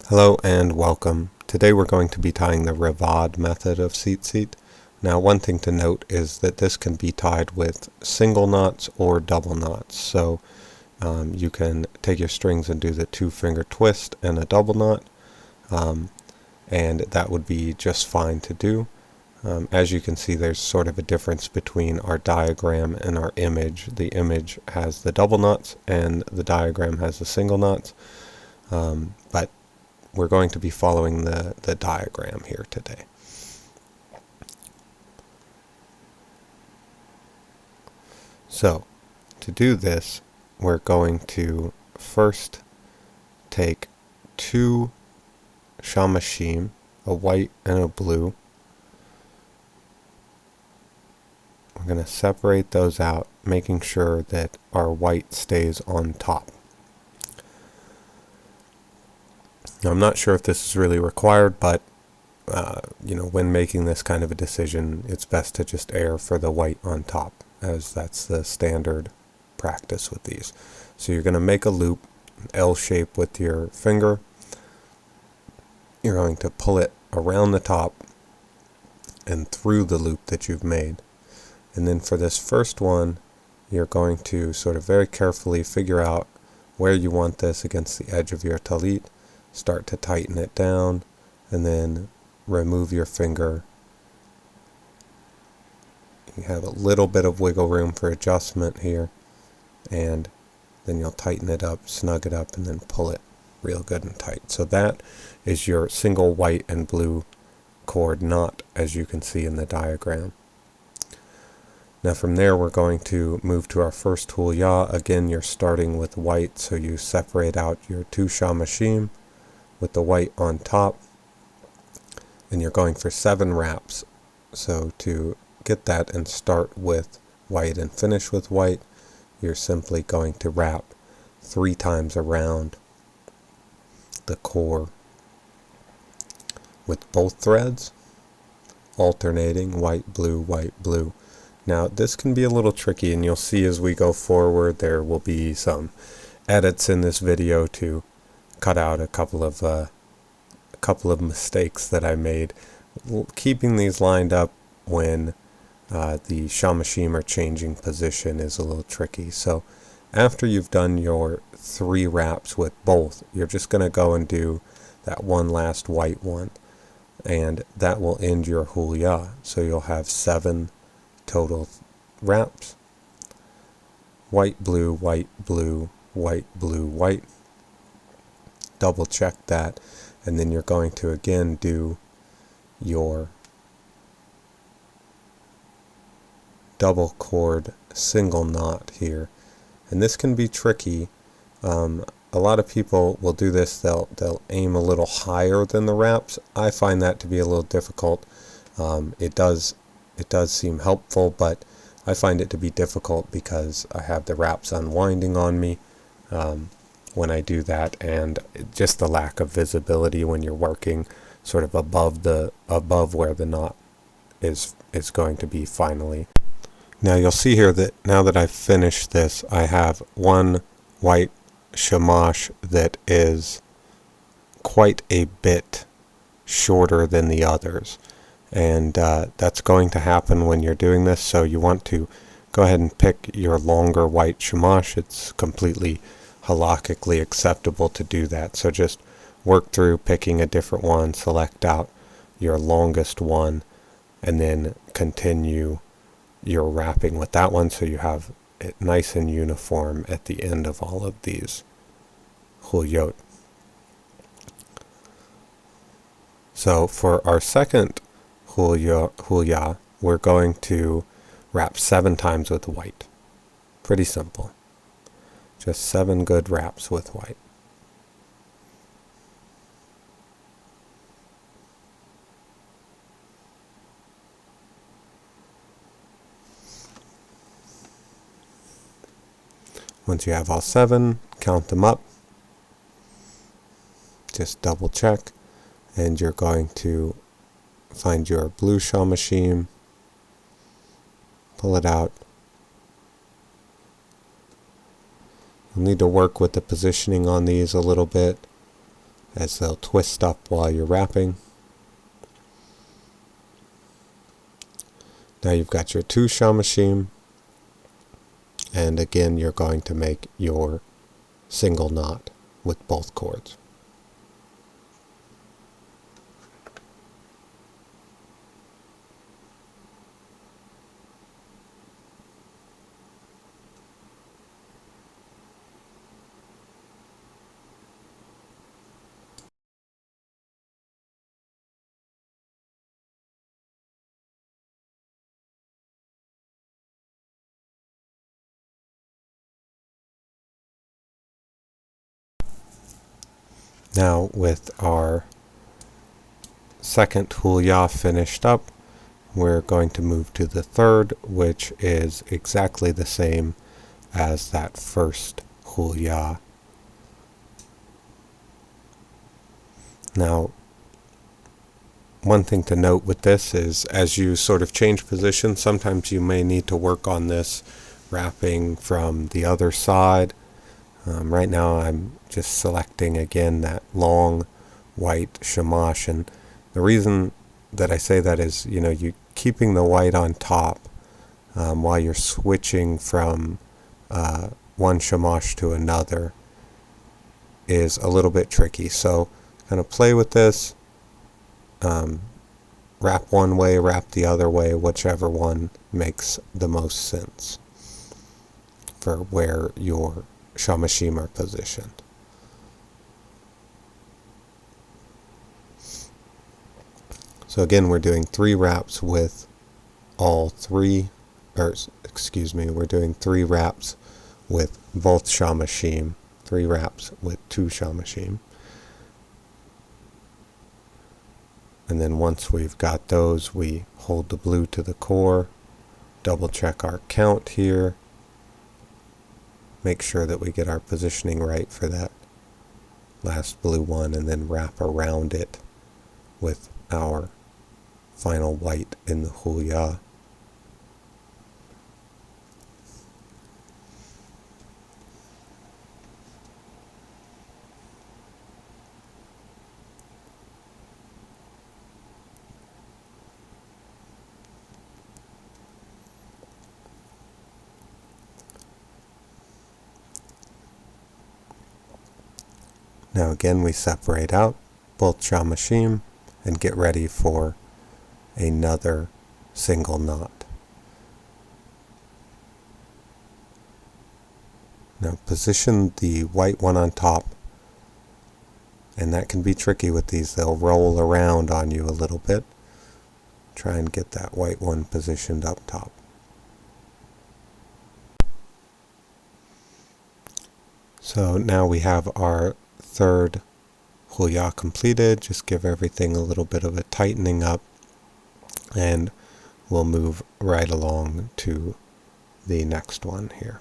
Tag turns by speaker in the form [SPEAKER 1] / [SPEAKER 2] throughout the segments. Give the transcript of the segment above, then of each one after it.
[SPEAKER 1] Hello and welcome. Today we're going to be tying the Ravaad method of Tzitzit. Now one thing to note is that this can be tied with single knots or double knots. So you can take your strings and do the 2-finger twist and a double knot, and that would be just fine to do. As you can see, there's sort of a difference between our diagram and our image. The image has the double knots and the diagram has the single knots, but we're going to be following the diagram here today. So, to do this, we're going to first take 2 shummashim, a white and a blue. We're going to separate those out, making sure that our white stays on top. Now, I'm not sure if this is really required, but when making this kind of a decision, it's best to just err for the white on top, as that's the standard practice with these. So you're going to make a loop, L shape with your finger. You're going to pull it around the top and through the loop that you've made. And then for this first one, you're going to sort of very carefully figure out where you want this against the edge of your talit. Start to tighten it down, and then remove your finger. You have a little bit of wiggle room for adjustment here, and then you'll tighten it up, snug it up, and then pull it real good and tight. So that is your single white and blue cord knot, as you can see in the diagram. Now from there we're going to move to our first hulia. Again, you're starting with white, so you separate out your 2 shummashim with the white on top, and you're going for 7 wraps. So to get that and start with white and finish with white, you're simply going to wrap 3 times around the core with both threads, alternating white, blue, white, blue. Now this can be a little tricky, and you'll see as we go forward there will be some edits in this video to cut out a couple of mistakes that I made. Keeping these lined up when the shummashim are changing position is a little tricky. So after you've done your 3 wraps with both, you're just going to go and do that one last white one, and that will end your hulia. So you'll have 7 total wraps: white, blue, white, blue, white, blue, white. Double check that, and then you're going to again do your double cord single knot here, and this can be tricky. A lot of people will do this, they'll aim a little higher than the wraps. I find that to be a little difficult. It does seem helpful, but I find it to be difficult because I have the wraps unwinding on me when I do that, and just the lack of visibility when you're working sort of above where the knot is going to be finally. Now you'll see here that now that I've finished this, I have one white shummash that is quite a bit shorter than the others, and that's going to happen when you're doing this. So you want to go ahead and pick your longer white shummash. It's completely halakhically acceptable to do that. So just work through picking a different one, select out your longest one, and then continue your wrapping with that one so you have it nice and uniform at the end of all of these huliot. So for our second hulia, we're going to wrap 7 times with white. Pretty simple. Just 7 good wraps with white. Once you have all 7, count them up. Just double check, and you're going to find your blue shummashim, pull it out. You'll need to work with the positioning on these a little bit. as they'll twist up while you're wrapping. Now you've got your 2 shummashim, and again you're going to make your single knot with both cords. Now with our second hulia finished up, we're going to move to the third, which is exactly the same as that first hulia. Now, one thing to note with this is as you sort of change position, sometimes you may need to work on this wrapping from the other side. Right now I'm just selecting again that long white shummash, and the reason that I say that is, you keeping the white on top while you're switching from one shummash to another is a little bit tricky. So kind of play with this, wrap one way, wrap the other way, whichever one makes the most sense for where your shummashim are positioned. So again, we're doing 3 wraps with all 3, we're doing 3 wraps with both shummashim, 3 wraps with 2 shummashim. And then once we've got those, we hold the blue to the core, double check our count here, make sure that we get our positioning right for that last blue one, and then wrap around it with our final white in the hulia. Now again we separate out both shummashim and get ready for another single knot. Now position the white one on top, and that can be tricky with these. They'll roll around on you a little bit. Try and get that white one positioned up top. So now we have our third hulia completed. Just give everything a little bit of a tightening up, and we'll move right along to the next one here.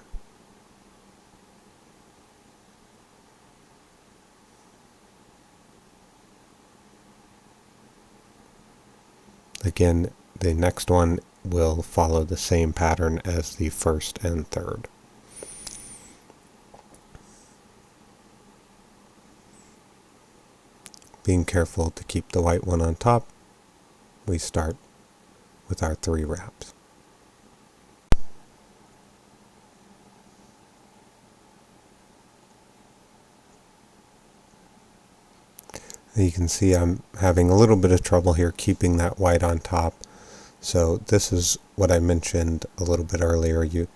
[SPEAKER 1] Again, the next one will follow the same pattern as the first and third. Being careful to keep the white one on top, we start with our 3 wraps. You can see I'm having a little bit of trouble here keeping that white on top. So this is what I mentioned a little bit earlier. You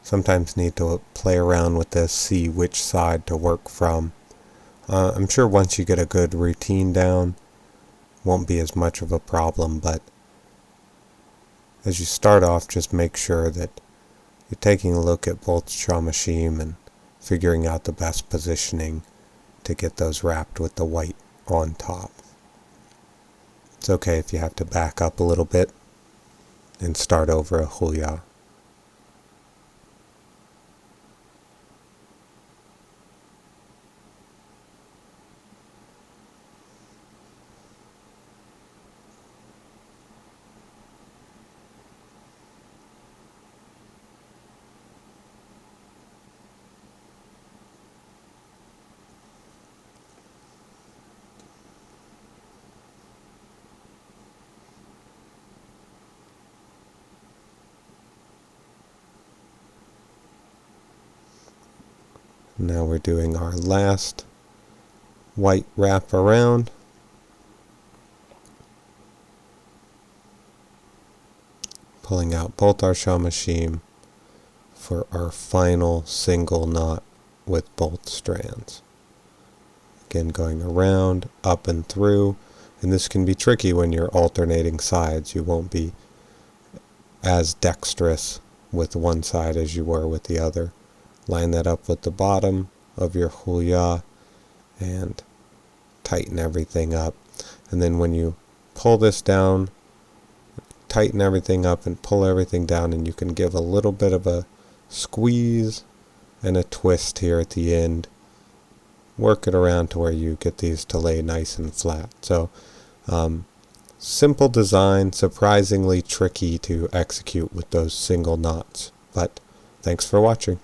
[SPEAKER 1] sometimes need to play around with this, see which side to work from. I'm sure once you get a good routine down, won't be as much of a problem, but as you start off, just make sure that you're taking a look at both shummashim and figuring out the best positioning to get those wrapped with the white on top. It's okay if you have to back up a little bit and start over a hulia. Now we're doing our last white wrap around. Pulling out both our shummashim for our final single knot with both strands. Again, going around, up and through, and this can be tricky when you're alternating sides. You won't be as dexterous with one side as you were with the other. Line that up with the bottom of your hulia and tighten everything up. And then when you pull this down, tighten everything up and pull everything down, and you can give a little bit of a squeeze and a twist here at the end. Work it around to where you get these to lay nice and flat. So simple design, surprisingly tricky to execute with those single knots. But thanks for watching.